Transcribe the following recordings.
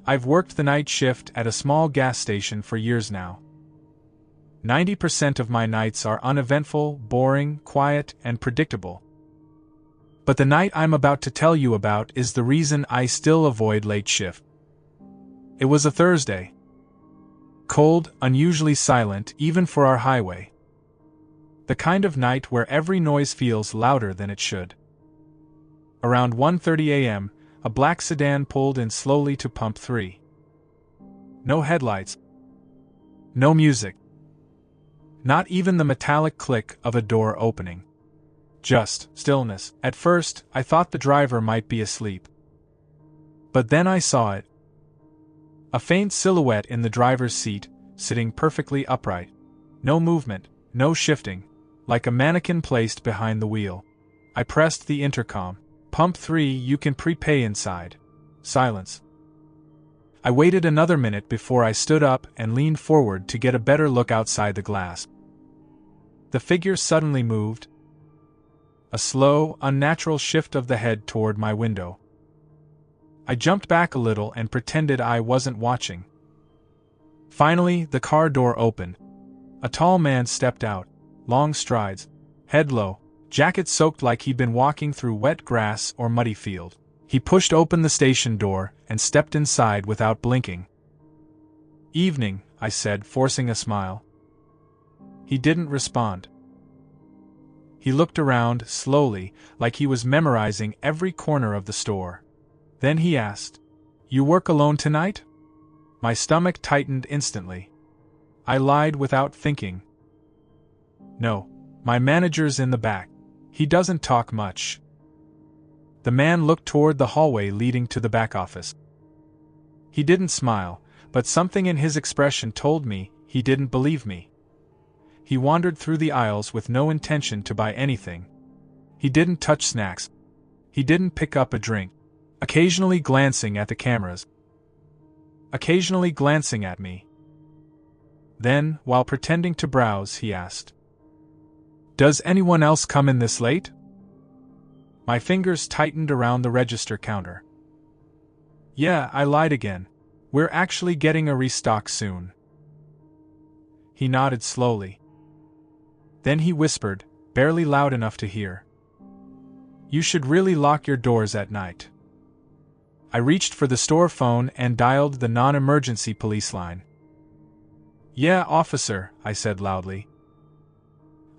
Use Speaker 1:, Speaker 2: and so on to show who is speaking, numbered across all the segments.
Speaker 1: I've worked the night shift at a small gas station for years now. 90% of my nights are uneventful, boring, quiet, and predictable. But the night I'm about to tell you about is the reason I still avoid late shift. It was a Thursday. Cold, unusually silent, even for our highway. The kind of night where every noise feels louder than it should. Around 1:30 a.m., a black sedan pulled in slowly to Pump 3. No headlights. No music. Not even the metallic click of a door opening. Just stillness. At first, I thought the driver might be asleep. But then I saw it. A faint silhouette in the driver's seat, sitting perfectly upright. No movement, no shifting, like a mannequin placed behind the wheel. I pressed the intercom. Pump 3, you can prepay inside. Silence. I waited another minute before I stood up and leaned forward to get a better look outside the glass. The figure suddenly moved. A slow, unnatural shift of the head toward my window. I jumped back a little and pretended I wasn't watching. Finally, the car door opened. A tall man stepped out, long strides, head low, jacket soaked like he'd been walking through wet grass or muddy field. He pushed open the station door and stepped inside without blinking. "Evening," I said, forcing a smile. He didn't respond. He looked around, slowly, like he was memorizing every corner of the store. Then he asked, "You work alone tonight?" My stomach tightened instantly. I lied without thinking. "No, my manager's in the back. He doesn't talk much." The man looked toward the hallway leading to the back office. He didn't smile, but something in his expression told me he didn't believe me. He wandered through the aisles with no intention to buy anything. He didn't touch snacks. He didn't pick up a drink, occasionally glancing at the cameras. Occasionally glancing at me. Then, while pretending to browse, he asked, "Does anyone else come in this late?" My fingers tightened around the register counter. "Yeah," I lied again. "We're actually getting a restock soon." He nodded slowly. Then he whispered, barely loud enough to hear, "You should really lock your doors at night." I reached for the store phone and dialed the non-emergency police line. "Yeah, officer," I said loudly.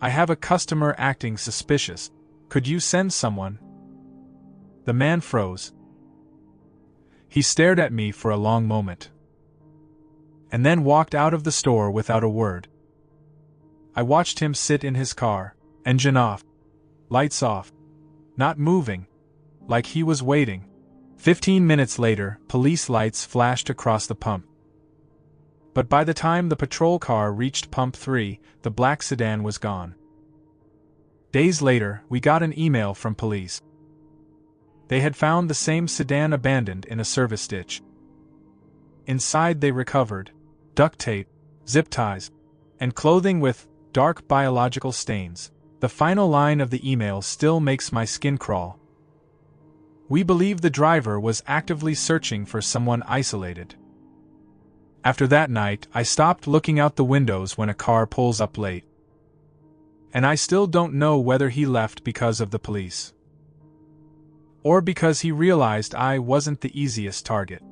Speaker 1: "I have a customer acting suspicious. Could you send someone?" The man froze. He stared at me for a long moment. And then walked out of the store without a word. I watched him sit in his car, engine off, lights off, not moving, like he was waiting. 15 minutes later, police lights flashed across the pump. But by the time the patrol car reached Pump 3, the black sedan was gone. Days later, we got an email from police. They had found the same sedan abandoned in a service ditch. Inside they recovered duct tape, zip ties, and clothing with dark biological stains. The final line of the email still makes my skin crawl. "We believe the driver was actively searching for someone isolated." After that night, I stopped looking out the windows when a car pulls up late. And I still don't know whether he left because of the police, or because he realized I wasn't the easiest target.